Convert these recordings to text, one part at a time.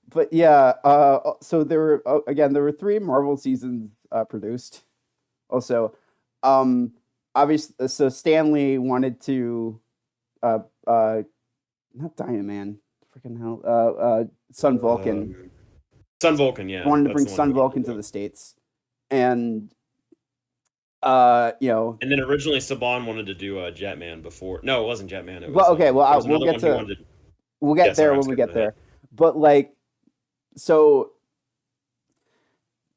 But yeah, so there were again there were three Marvel seasons produced. Also, um, obviously, so Stanley wanted to uh not Dynaman, freaking hell, Sun Vulcan Sun Vulcan, yeah, wanted to that's bring the one he Sun wanted to Vulcan to do. the states, and you know, And then originally Saban wanted to do Jetman before. No, it wasn't Jetman. It well, was okay, well, there was we'll another get one he to wanted to. we'll Yeah, get sorry, there I'm when we skipping get ahead. there, but like, so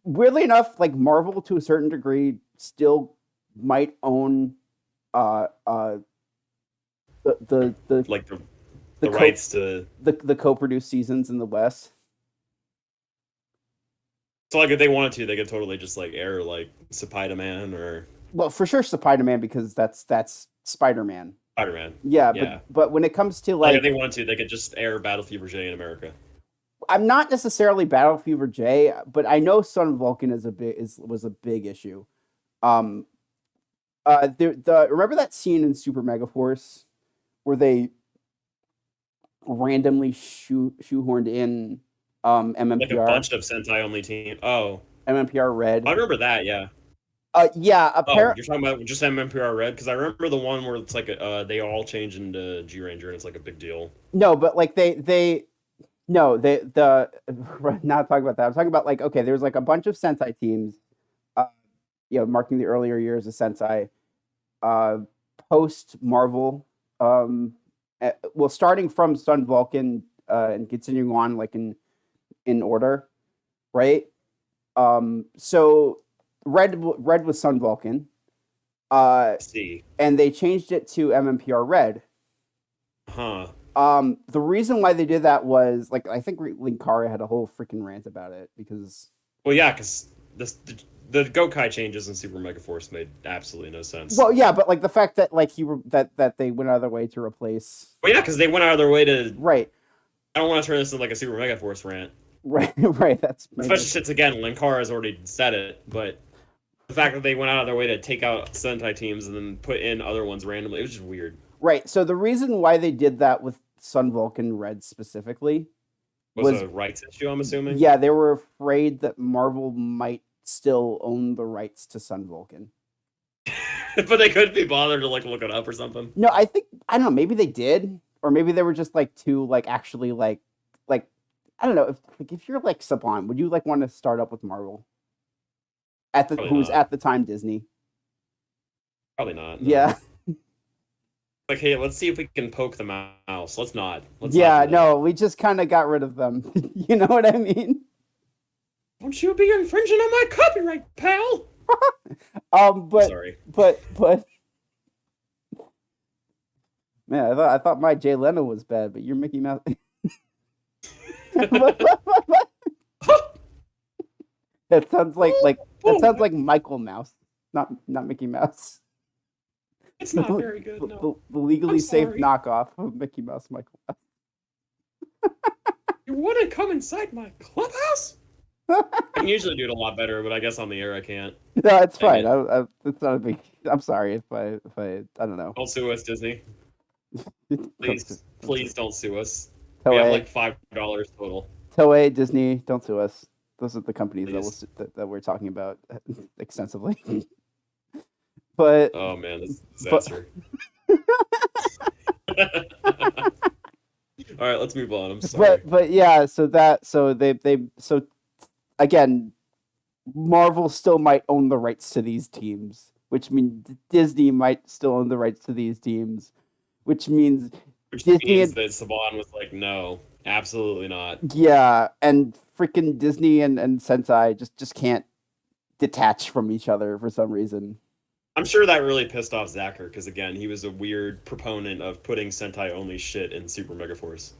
weirdly enough, like Marvel to a certain degree still might own uh uh the the the Like the the co rights to. the co-produced seasons in the West. So like if they wanted to, they could totally just like air like Spider Man or Well, for sure, Spider Man because that's Spider Man. Spider Man. Yeah, Yeah. but when it comes to Like if they like, wanted to, they could just air Battle Fever J in America. I'm not necessarily Battle Fever J, but I know Sun Vulcan was a big issue. Um, the remember that scene in Super Mega Force where they randomly shoehorned in Like a MMPR bunch of Sentai only team. Oh, MMPR Red. I remember that. Yeah. Yeah, Oh, apparent. you're talking about just MMPR Red because I remember the one where it's like they all change into G Ranger and it's like a big deal. No, but like they no the not talking about that. I'm talking about like, okay, there's like a bunch of Sentai teams, uh, marking the earlier years of Sentai, uh, post Marvel. Well, starting from Sun Vulcan and continuing on like in order, right? So red was Sun Vulcan, uh, See, and they changed it to MMPR Red. huh? The reason why they did that was like, I think Linkara had a whole freaking rant about it because, Well, yeah, because the Gokai changes in Super Mega Force made absolutely no sense. well, yeah, but like the fact that like that they went out of their way to replace, Well, yeah, because they went out of their way to. right, I don't want to turn this into like a Super Mega Force rant, right, right. That's maybe especially since again Linkara has already said it, but the fact that they went out of their way to take out Sentai teams and then put in other ones randomly, it was just weird. right. So the reason why they did that with Sun Vulcan Red specifically Was was, a rights issue, I'm assuming. yeah, they were afraid that Marvel might still own the rights to Sun Vulcan. But they couldn't be bothered to like look it up or something. No, I don't know. Maybe they did, or maybe they were just like too like actually like I don't know. If you're like Saban, would you like want to start up with Marvel at the Probably who was not. at the time Disney? Probably not. No. Yeah, Like, hey, let's see if we can poke the mouse. Let's not. Let's not yeah. do that. No, we just kind of got rid of them. You know what I mean? Don't you be infringing on my copyright, pal. I'm But sorry. but man, I thought my Jay Leno was bad, but you're Mickey Mouse. That sounds like that sounds Oh, like Michael Mouse, not Mickey Mouse. it's not the, very good. No, the I'm legally safe sorry. knockoff of Mickey Mouse Michael You want to come inside my clubhouse? Mouse. I can usually do it a lot better, but I guess on the air I can't. No, it's Dang fine. it. It's not a big. I'm sorry if I don't know. Don't sue us, Disney. Please, please don't sue us. We have Toei, like $5 total. Toei, Disney, don't sue us. Those are the companies Please. that we're talking about extensively. But Oh man, this is a but disaster. All right, let's move on. I'm sorry. but yeah. So again, Marvel still might own the rights to these teams, which means Disney might still own the rights to these teams, which means Which Disney means and that Saban was like, no, absolutely not. yeah, and freaking Disney and Sentai just can't detach from each other for some reason. I'm sure that really pissed off Zacher because again, he was a weird proponent of putting Sentai only shit in Super Mega Force.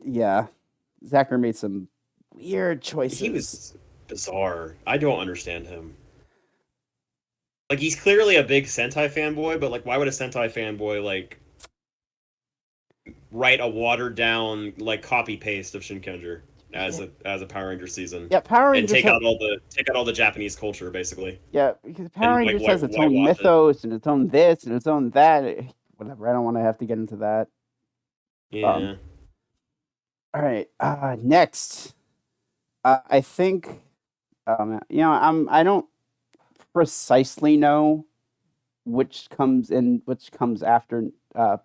Yeah, Zacher made some weird He choices. was bizarre. I don't understand him. Like he's clearly a big Sentai fanboy, but like why would a Sentai fanboy like write a watered down like copy paste of Shinkenger Yeah, as a Power Ranger season yeah. Power and Rangers has take out all the Japanese culture basically yeah because Power and like Rangers has its own whitewash it. mythos and its own this and its own that. Whatever. I don't want to have to get into that. Um, Yeah. All right. Next, I think, I don't precisely know which comes after what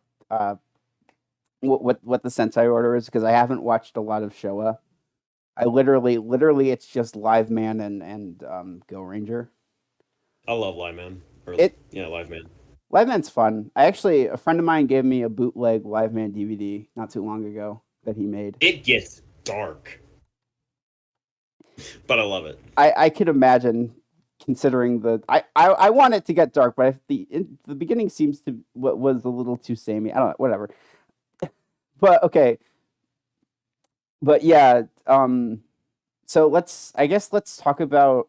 the Sentai order is because I haven't watched a lot of Showa. I literally, it's just Live Man and Go Ranger. I love Live Man. Live Man. Live Man's fun. A friend of mine gave me a bootleg Live Man DVD not too long ago that he made. It gets dark, but I love it. I could imagine, considering I want it to get dark, but the beginning seems to what was a little too samey. I don't know, whatever. But okay. But yeah, so let's talk about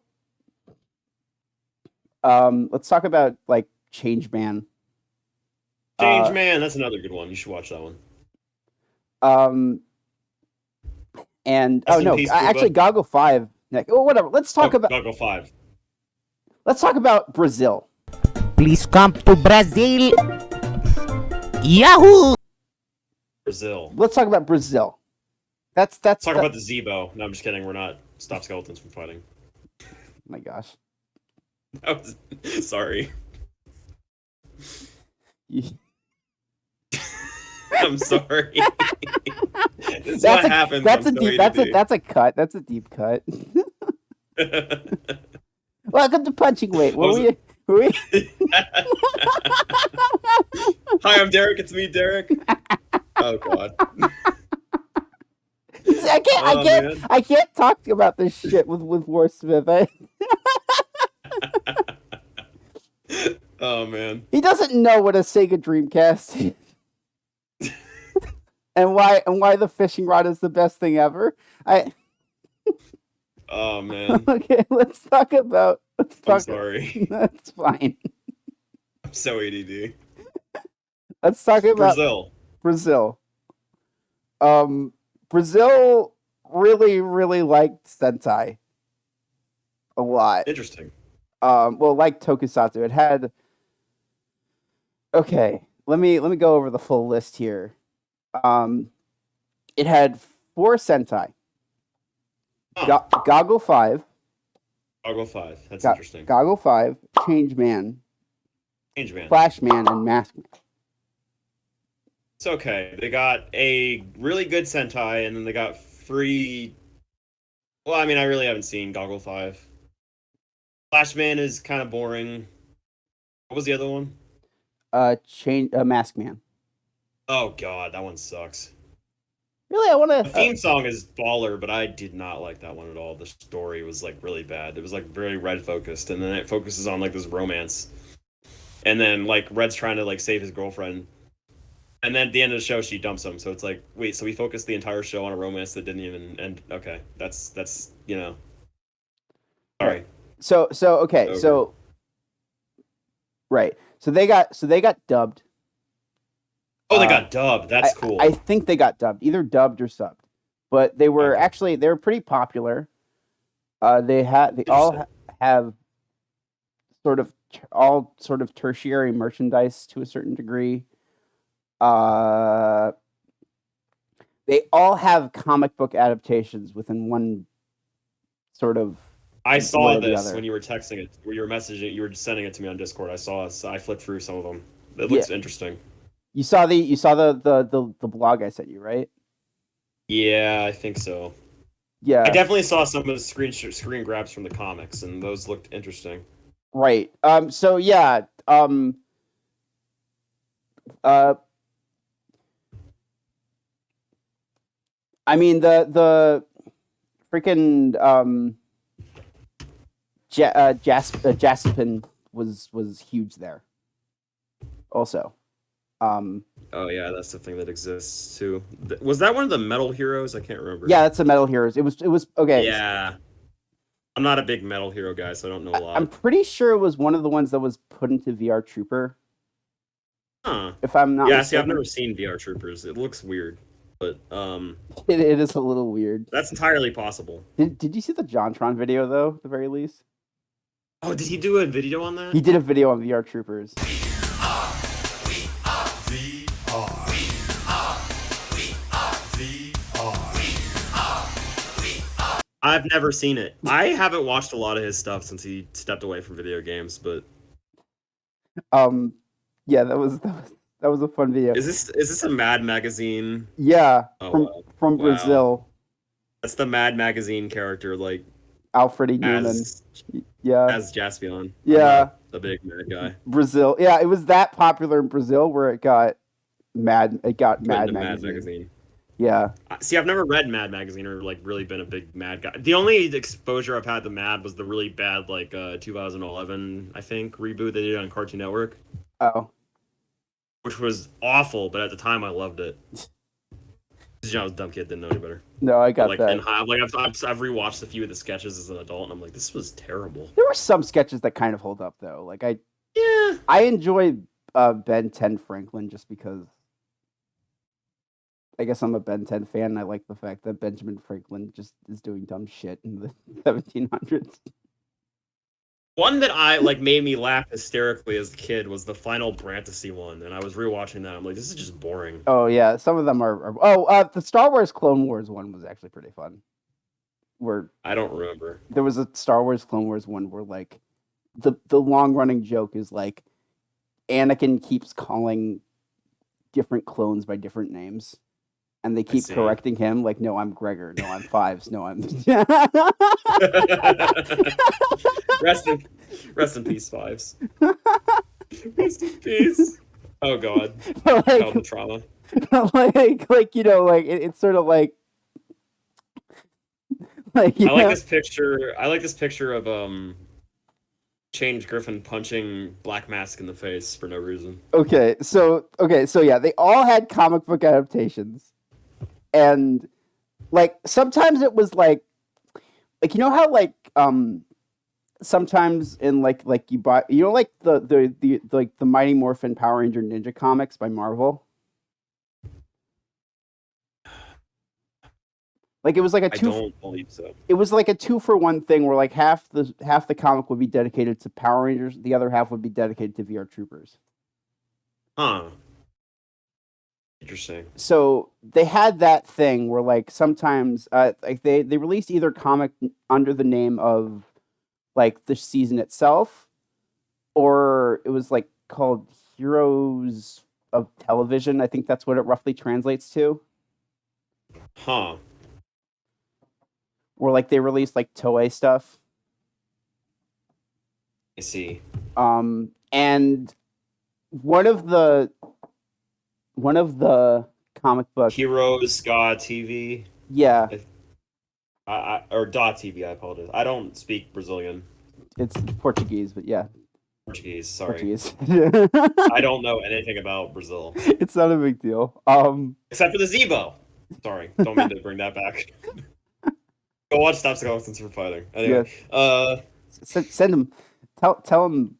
like Change Man. Change Man, that's another good one. You should watch that one. And actually Goggle 5 next. Oh, whatever. Let's talk about Goggle 5. Let's talk about Brazil. Please come to Brazil. Yahoo! Brazil. Let's talk about Brazil. Let's talk about the Zebo. No, I'm just kidding. We're not stop skeletons from fighting. Oh my gosh. Sorry. I'm sorry. That's what happens. That's a cut. That's a deep cut. Welcome to Punching Weight. Hi, I'm Derek. It's me, Derek. Oh God. I can't talk about this shit with War Smith. Oh man. He doesn't know what a Sega Dreamcast is. and why the fishing rod is the best thing ever. Oh man. Okay, let's talk. I'm sorry. That's fine. I'm so ADD. Let's talk about Brazil. Brazil really liked Sentai a lot. Interesting. Like Tokusatsu, it had. Okay, let me go over the full list here. It had 4 Sentai. Goggle 5. Goggle 5. That's interesting. Goggle 5, Change Man, Flash Man, and Mask Man. It's okay. They got a really good Sentai, and then they got free. Well, I mean, I really haven't seen Goggle 5. Flashman is kind of boring. What was the other one? Mask Man. Oh God, that one sucks. Really, I want to. The theme song is baller, but I did not like that one at all. The story was like really bad. It was like very Red focused, and then it focuses on like this romance, and then like Red's trying to like save his girlfriend, and then at the end of the show she dumps him. So it's like, wait, so we focused the entire show on a romance that didn't even end. Okay, that's Sorry. So okay, so right, so they got dubbed. Oh, they got dubbed. That's cool. I think they got dubbed, either dubbed or subbed, but they were pretty popular. They all have sort of tertiary merchandise to a certain degree. They all have comic book adaptations within one sort of. I saw this when you were texting it, where you were messaging, you were sending it to me on Discord. I saw it. So I flipped through some of them. It looks interesting. You saw the blog I sent you, right? Yeah, I think so. Yeah, I definitely saw some of the screen grabs from the comics, and those looked interesting. Right. So yeah. I mean the freaking Jaspin was huge there. Also. Oh yeah, that's the thing that exists too. Was that one of the Metal Heroes? I can't remember. Yeah, that's the Metal Heroes. It was okay. Yeah, I'm not a big Metal Hero guy, so I don't know a lot. I'm pretty sure it was one of the ones that was put into VR Trooper. Huh. If I'm not. Yeah, see, I've never seen VR Troopers. It looks weird, but it is a little weird. That's entirely possible. Did you see the JonTron video though? At the very least. Oh, did he do a video on that? He did a video on VR Troopers. I've never seen it. I haven't watched a lot of his stuff since he stepped away from video games, but Yeah, that was a fun video. is this a Mad Magazine? Yeah, Oh, from wow. Brazil. That's the Mad Magazine character, like Alfred E. Newman. Yeah. As Jaspion. Yeah. The big mad guy. Brazil. Yeah, it was that popular in Brazil where it got Mad Mad Magazine. Magazine. Yeah. See, I've never read Mad Magazine or like really been a big Mad guy. The only exposure I've had to Mad was the really bad 2011, I think, reboot they did on Cartoon Network. Oh. Which was awful, but at the time I loved it. I was a dumb kid, didn't know any better. No, I got that. I've rewatched a few of the sketches as an adult, and I'm like, this was terrible. There were some sketches that kind of hold up, though. I enjoy Ben 10 Franklin just because I guess I'm a Ben 10 fan, and I like the fact that Benjamin Franklin just is doing dumb shit in the 1700s. One that made me laugh hysterically as a kid was the Final Fantasy one, and I was rewatching that. I'm like, this is just boring. Oh yeah, some of them are. The Star Wars Clone Wars one was actually pretty fun. Where I don't remember. There was a Star Wars Clone Wars one where the long running joke is Anakin keeps calling different clones by different names. And they keep correcting him, no, I'm Gregor. No, I'm Fives. No, I'm. Rest in peace, Fives. Rest in peace. Oh God. The trauma. It's sort of I like this picture. I like this picture of Change Griffin punching Black Mask in the face for no reason. Okay, so yeah, they all had comic book adaptations. And sometimes it was you know how sometimes in you buy the Mighty Morphin Power Ranger Ninja comics by Marvel. It was I don't believe so. It was a 2-for-1 thing where half the comic would be dedicated to Power Rangers, the other half would be dedicated to VR Troopers. Huh. Interesting. So they had that thing where sometimes they released either comic under the name of the season itself, or it was called Heroes of Television. I think that's what it roughly translates to. Huh. Or they released Toei stuff. I see. And one of the comic book Heroes God TV. Yeah. Or Dot TV, I apologize. I don't speak Brazilian. It's Portuguese, but yeah. Portuguese, sorry. Portuguese. I don't know anything about Brazil. It's not a big deal. Except for the Zebo. Sorry, don't mean to bring that back. Go watch Stop Skeletons for Fighting. Anyway, yeah. Send him. Tell him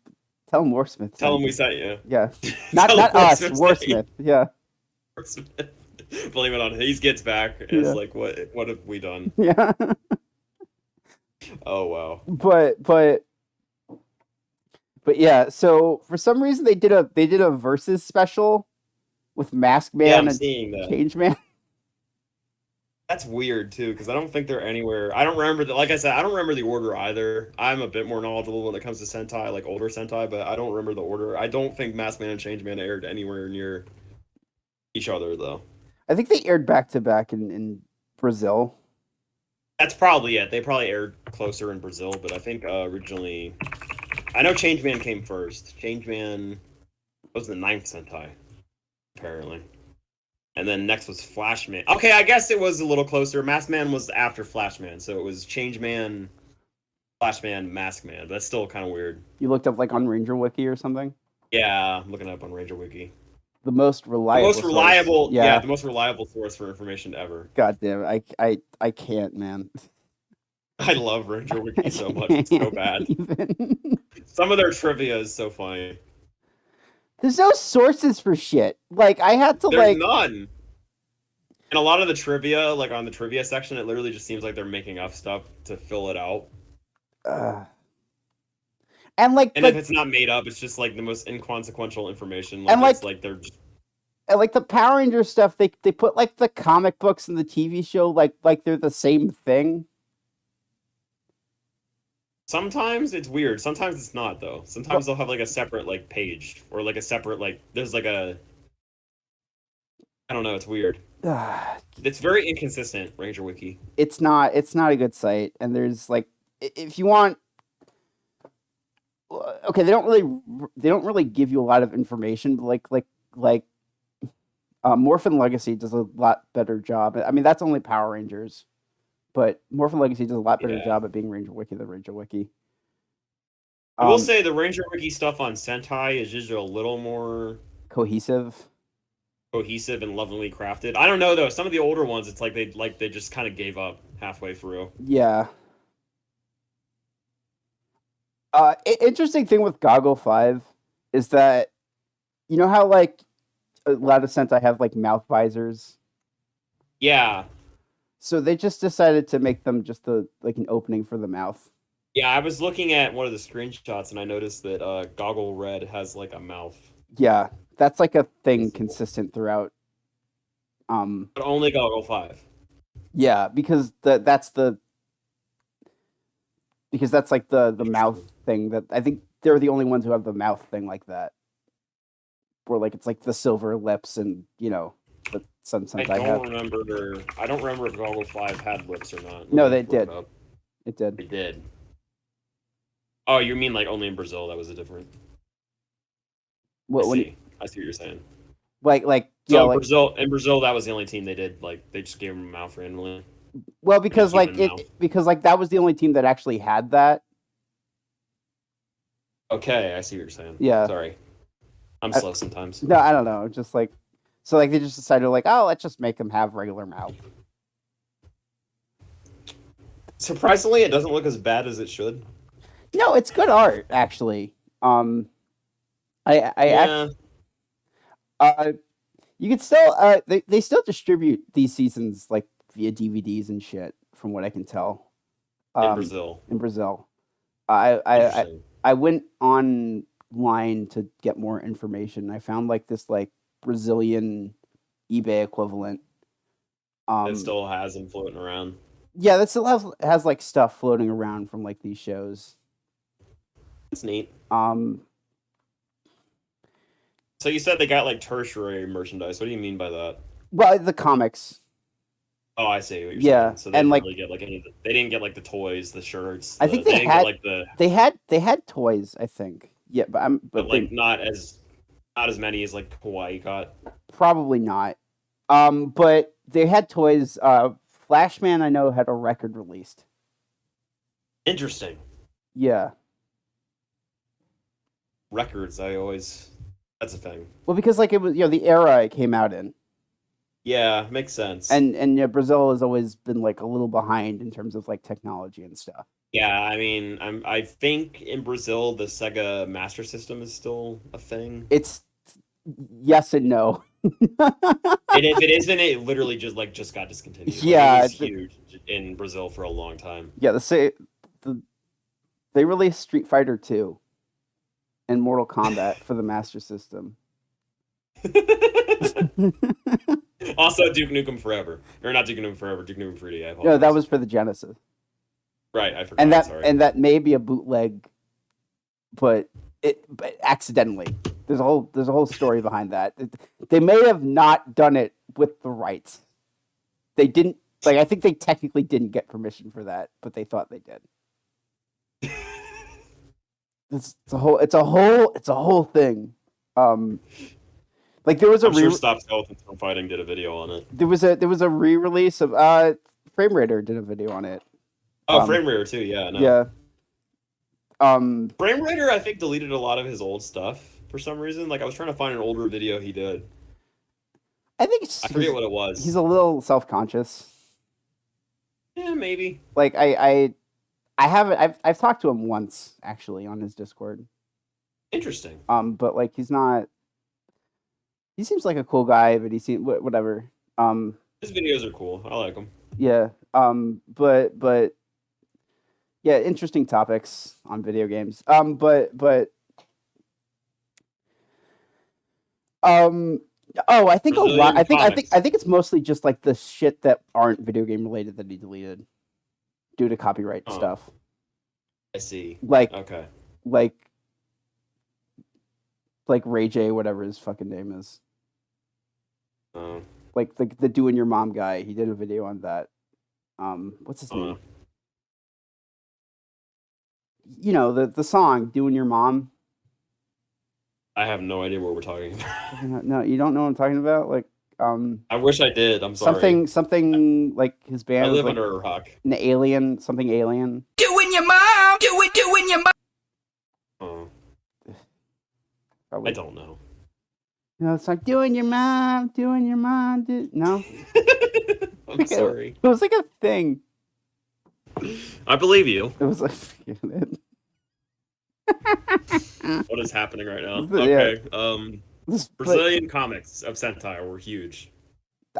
Warsmith. Tell him we sent you. Yeah. Not us, Warsmith. Yeah. Warsmith. Blame it on him. He gets back. It's what have we done? Yeah. Oh wow. But yeah, so for some reason they did a versus special with Mask Man and Change Man. That's weird too, because I don't think they're anywhere. I don't remember like I said, I don't remember the order either. I'm a bit more knowledgeable when it comes to Sentai, older Sentai, but I don't remember the order. I don't think Mask Man and Change Man aired anywhere near each other though. I think they aired back to back in Brazil. That's probably it. They probably aired closer in Brazil, but I think originally, I know Change Man came first. Change Man was the 9th Sentai, apparently. And then next was Flashman. Okay, I guess it was a little closer. Mask Man was after Flashman, so it was Change Man, Flashman, Mask Man. But that's still kind of weird. You looked up on Ranger Wiki or something? Yeah, I'm looking up on Ranger Wiki. The most reliable. The most reliable source for information ever. God damn it, I can't, man. I love Ranger Wiki so much. It's so bad. Some of their trivia is so funny. There's no sources for shit. I had to There's none. And a lot of the trivia, on the trivia section, it literally just seems like they're making up stuff to fill it out. And if it's not made up, it's just the most inconsequential information. And they're just. And the Power Ranger stuff, they put the comic books and the TV show like they're the same thing. Sometimes it's weird. Sometimes it's not though. Sometimes they'll have like a separate like page or like a separate like there's like a I don't know. It's weird. It's very inconsistent. Ranger Wiki. It's not a good site, and there's like if you want. Okay, they don't really give you a lot of information, but like Morphin Legacy does a lot better job. I mean, that's only Power Rangers, but Morphin Legacy does a lot better job at being Ranger Wiki than Ranger Wiki. I will say the Ranger Wiki stuff on Sentai is usually a little more cohesive and lovingly crafted. I don't know though. Some of the older ones, it's like they just kind of gave up halfway through. Yeah. Interesting thing with Goggle 5 is that you know how like a lot of Sentai have like mouth visors. Yeah. So they just decided to make them just like an opening for the mouth. Yeah, I was looking at one of the screenshots and I noticed that Goggle Red has like a mouth. Yeah, that's like a thing consistent throughout. But only Goggle 5. Yeah, because that's like the mouth thing that I think they're the only ones who have the mouth thing like that. Where like it's like the silver lips and the some Sentai I have. I don't remember if Goggle 5 had lips or not. No, they did. It did. They did. Oh, you mean like only in Brazil? That was a different. I see what you're saying. Like in Brazil, that was the only team they did. Like they just gave them a mouth randomly. Well, because that was the only team that actually had that. Okay, I see what you're saying. Yeah. Sorry, I'm slow sometimes. No, I don't know. Just like so, like they just decided like, oh, let's just make them have regular mouth. Surprisingly, it doesn't look as bad as it should. No, it's good art actually. You could still they still distribute these seasons like via DVDs and shit from what I can tell. In Brazil. I went online to get more information. I found like this like Brazilian eBay equivalent. It still has them floating around. Yeah, that still has like stuff floating around from like these shows. It's neat. So you said they got like tertiary merchandise. What do you mean by that? Well, the comics. Oh, I see what you're saying. So they didn't really get like they didn't get like the toys, the shirts. I think they had toys, I think. Yeah, but not as many as like Hawaii got. Probably not. But they had toys. Flashman, I know, had a record released. Interesting. Yeah. Records, that's a thing. Well, because like it was, the era it came out in. Yeah, makes sense. And Brazil has always been like a little behind in terms of like technology and stuff. Yeah, I mean, I think in Brazil the Sega Master System is still a thing. It's yes and no. And if it isn't, it literally just got discontinued. Yeah, it was huge in Brazil for a long time. Yeah, they released Street Fighter 2 and Mortal Kombat for the Master System. Also, Duke Nukem Forever, or not Duke Nukem Forever, Duke Nukem 3D. No, that was for the Genesis. Right, I forgot. And that may be a bootleg, but accidentally. There's a whole story behind that. They may have not done it with the rights. They didn't. Like, I think they technically didn't get permission for that, but they thought they did. It's a whole thing. Like there was a sure Stop Skeletons from Fighting did a video on it. There was a re-release of Frame Raider did a video on it. Oh, Frame Raider too, yeah. No. Yeah. Frame Raider, I think, deleted a lot of his old stuff for some reason. Like I was trying to find an older video he did. I think I forget what it was. He's a little self-conscious. Yeah, maybe. Like I haven't. I've talked to him once actually on his Discord. Interesting. But like he's not. He seems like a cool guy, but he seems whatever. His videos are cool. I like them. Yeah. But yeah, interesting topics on video games. Oh, I think a lot. I think it's mostly just like the shit that aren't video game related that he deleted due to copyright stuff. I see. Like Okay. like Ray J, whatever his fucking name is. Oh. Like the doing your mom guy. He did a video on that. What's his name? You know, the song "Doing Your Mom." I have no idea what we're talking about. No, you don't know what I'm talking about. Like, I wish I did. I'm sorry. something like his band. I live like under a rock. an alien, something alien. Doing your mom, doing your mom. Oh. Probably. I don't know. No, it's like doing your mom. No, I'm sorry. it was like a thing. I believe you. It was like. What is happening right now? Yeah. Okay. Brazilian comics of Sentai were huge.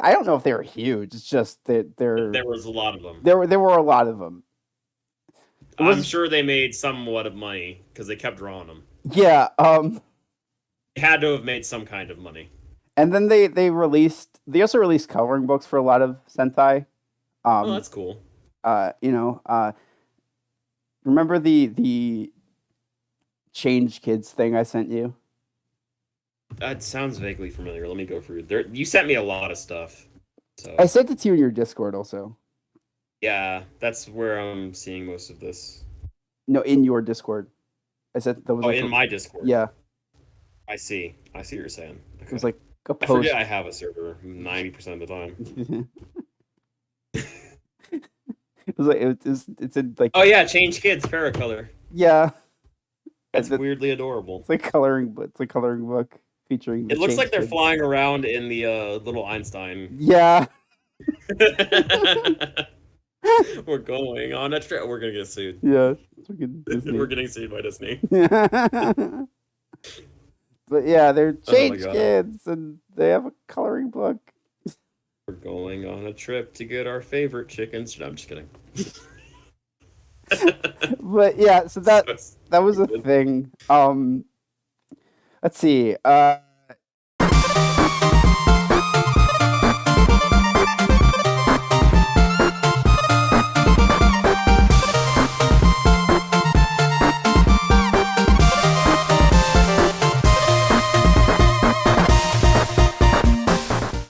I don't know if they were huge. It's just that There was a lot of them. There were a lot of them. I'm sure they made somewhat of money because they kept drawing them. Yeah. They had to have made some kind of money. And then they also released coloring books for a lot of Sentai. Oh, that's cool. Remember the Change Kids thing I sent you? That sounds vaguely familiar. Let me go through there. You sent me a lot of stuff. So I sent it to you in your Discord also. yeah, that's where I'm seeing most of this. No, in your Discord. I said that was in my Discord. Yeah. I see what you're saying. Okay. It was like a I post. forget I have a server 90% of the time. It was like it's a like. Oh yeah, Change Kids Paracolor. Yeah. That's weirdly adorable. It's like coloring book featuring. It looks like they're Kids. flying around in the little Einstein. Yeah. We're going on a trip. We're gonna get sued. Yeah. We're getting sued by Disney. But yeah, they're Change God. Kids, and they have a coloring book. We're going on a trip to get our favorite chickens. No, I'm just kidding. But yeah, so that was a thing. Let's see.